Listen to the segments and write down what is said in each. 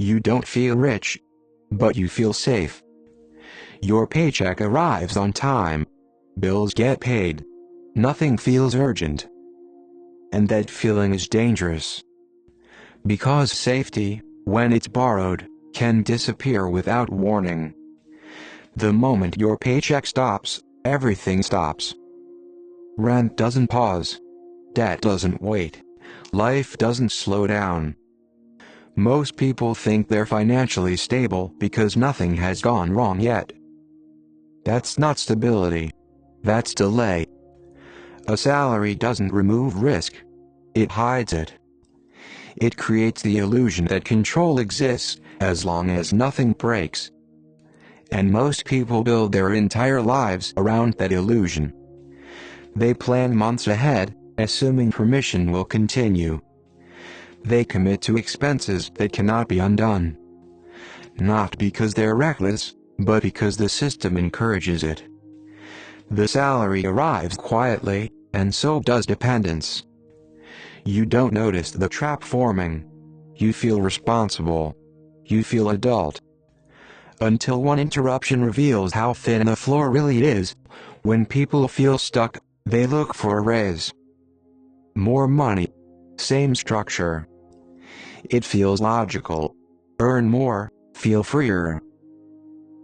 You don't feel rich, but you feel safe. Your paycheck arrives on time. Bills get paid. Nothing feels urgent. And that feeling is dangerous. Because safety, when it's borrowed, can disappear without warning. The moment your paycheck stops, everything stops. Rent doesn't pause. Debt doesn't wait. Life doesn't slow down. Most people think they're financially stable because nothing has gone wrong yet. That's not stability. That's delay. A salary doesn't remove risk. It hides it. It creates the illusion that control exists, as long as nothing breaks. And most people build their entire lives around that illusion. They plan months ahead, assuming permission will continue. They commit to expenses that cannot be undone. Not because they're reckless, but because the system encourages it. The salary arrives quietly, and so does dependence. You don't notice the trap forming. You feel responsible. You feel adult. Until one interruption reveals how thin the floor really is. When people feel stuck, they look for a raise. More money. Same structure. It feels logical. Earn more, feel freer.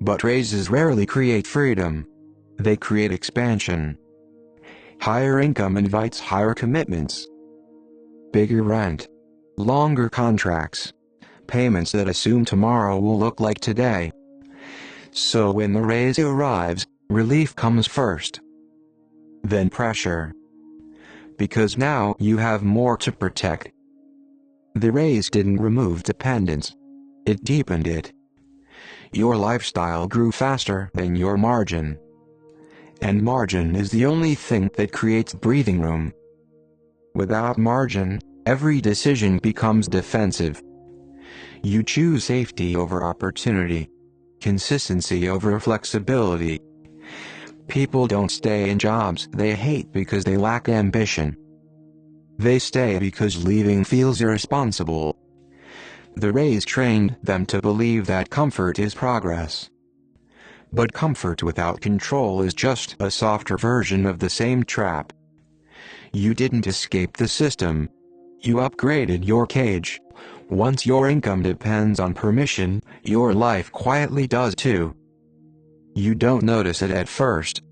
But raises rarely create freedom. They create expansion. Higher income invites higher commitments. Bigger rent. Longer contracts. Payments that assume tomorrow will look like today. So when the raise arrives, relief comes first. Then pressure. Because now you have more to protect. The raise didn't remove dependence. It deepened it. Your lifestyle grew faster than your margin. And margin is the only thing that creates breathing room. Without margin, every decision becomes defensive. You choose safety over opportunity. Consistency over flexibility. People don't stay in jobs they hate because they lack ambition. They stay because leaving feels irresponsible. The raise trained them to believe that comfort is progress. But comfort without control is just a softer version of the same trap. You didn't escape the system. You upgraded your cage. Once your income depends on permission, your life quietly does too. You don't notice it at first.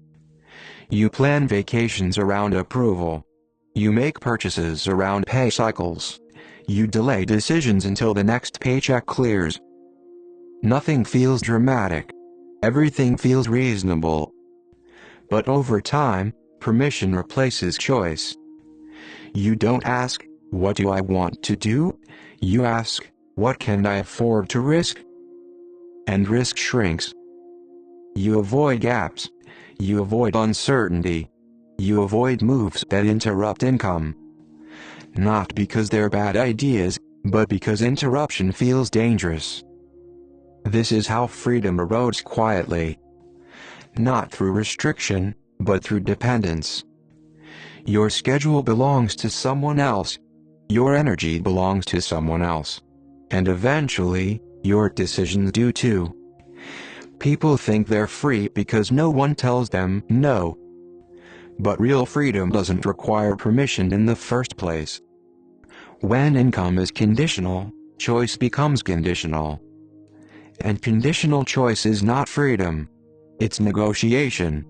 You plan vacations around approval. You make purchases around pay cycles. You delay decisions until the next paycheck clears. Nothing feels dramatic. Everything feels reasonable. But over time, permission replaces choice. You don't ask, "What do I want to do?" You ask, "What can I afford to risk?" And risk shrinks. You avoid gaps. You avoid uncertainty. You avoid moves that interrupt income. Not because they're bad ideas, but because interruption feels dangerous. This is how freedom erodes quietly. Not through restriction, but through dependence. Your schedule belongs to someone else. Your energy belongs to someone else. And eventually, your decisions do too. People think they're free because no one tells them no. But real freedom doesn't require permission in the first place. When income is conditional, choice becomes conditional. And conditional choice is not freedom. It's negotiation.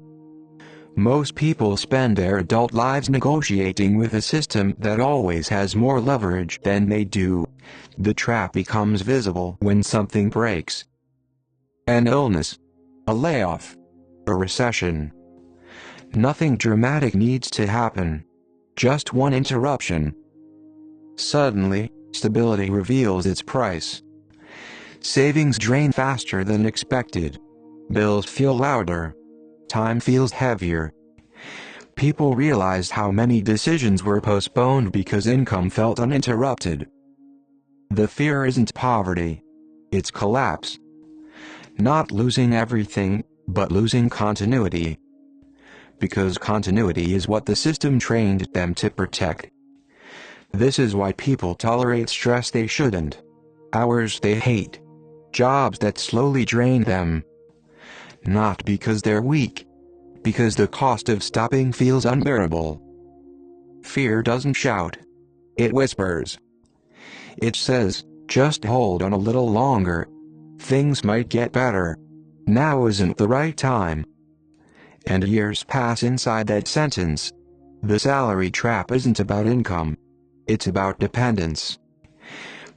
Most people spend their adult lives negotiating with a system that always has more leverage than they do. The trap becomes visible when something breaks. An illness. A layoff. A recession. Nothing dramatic needs to happen. Just one interruption. Suddenly, stability reveals its price. Savings drain faster than expected. Bills feel louder. Time feels heavier. People realize how many decisions were postponed because income felt uninterrupted. The fear isn't poverty. It's collapse. Not losing everything, but losing continuity. Because continuity is what the system trained them to protect. This is why people tolerate stress they shouldn't. hours they hate, jobs that slowly drain them. Not because they're weak, because the cost of stopping feels unbearable. Fear doesn't shout. It whispers. It says, just hold on a little longer. Things might get better. Now isn't the right time. And years pass inside that sentence. The salary trap isn't about income. It's about dependence.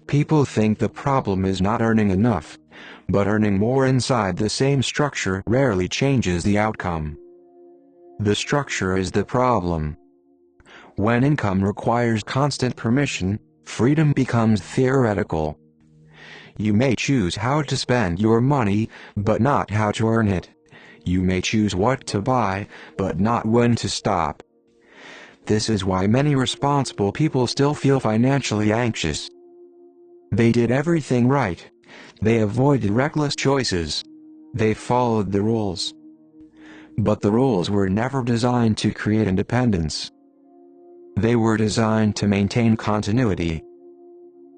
People think the problem is not earning enough, but earning more inside the same structure rarely changes the outcome. The structure is the problem. When income requires constant permission, freedom becomes theoretical. You may choose how to spend your money, but not how to earn it. You may choose what to buy, but not when to stop. This is why many responsible people still feel financially anxious. They did everything right. They avoided reckless choices. They followed the rules. But the rules were never designed to create independence. They were designed to maintain continuity.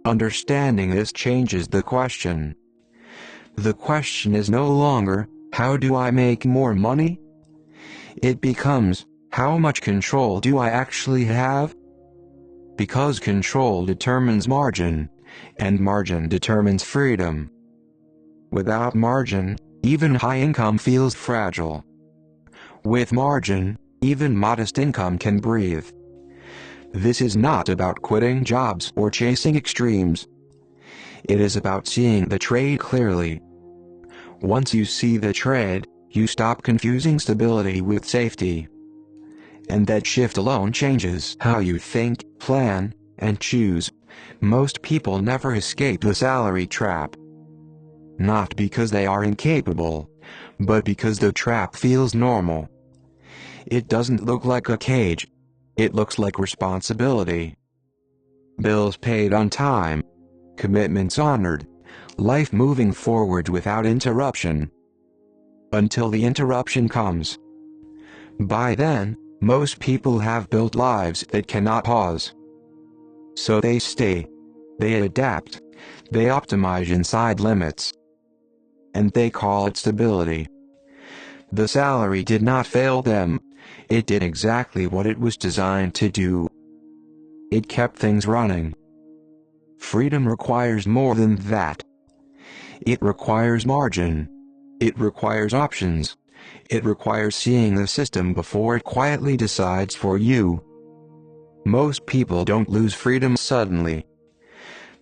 Understanding this changes the question. The question is no longer, how do I make more money? It becomes, how much control do I actually have? Because control determines margin, and margin determines freedom. Without margin, even high income feels fragile. With margin, even modest income can breathe. This is not about quitting jobs or chasing extremes. It is about seeing the trade clearly. Once you see the trade, you stop confusing stability with safety. And that shift alone changes how you think, plan, and choose. Most people never escape the salary trap. Not because they are incapable, but because the trap feels normal. It doesn't look like a cage. It looks like responsibility. Bills paid on time. Commitments honored. Life moving forward without interruption. Until the interruption comes. By then, most people have built lives that cannot pause. So they stay. They adapt. They optimize inside limits. And they call it stability. The salary did not fail them. It did exactly what it was designed to do. It kept things running. Freedom requires more than that. It requires margin. It requires options. It requires seeing the system before it quietly decides for you. Most people don't lose freedom suddenly.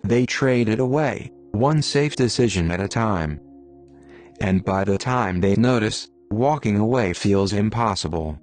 They trade it away, one safe decision at a time. And by the time they notice, walking away feels impossible.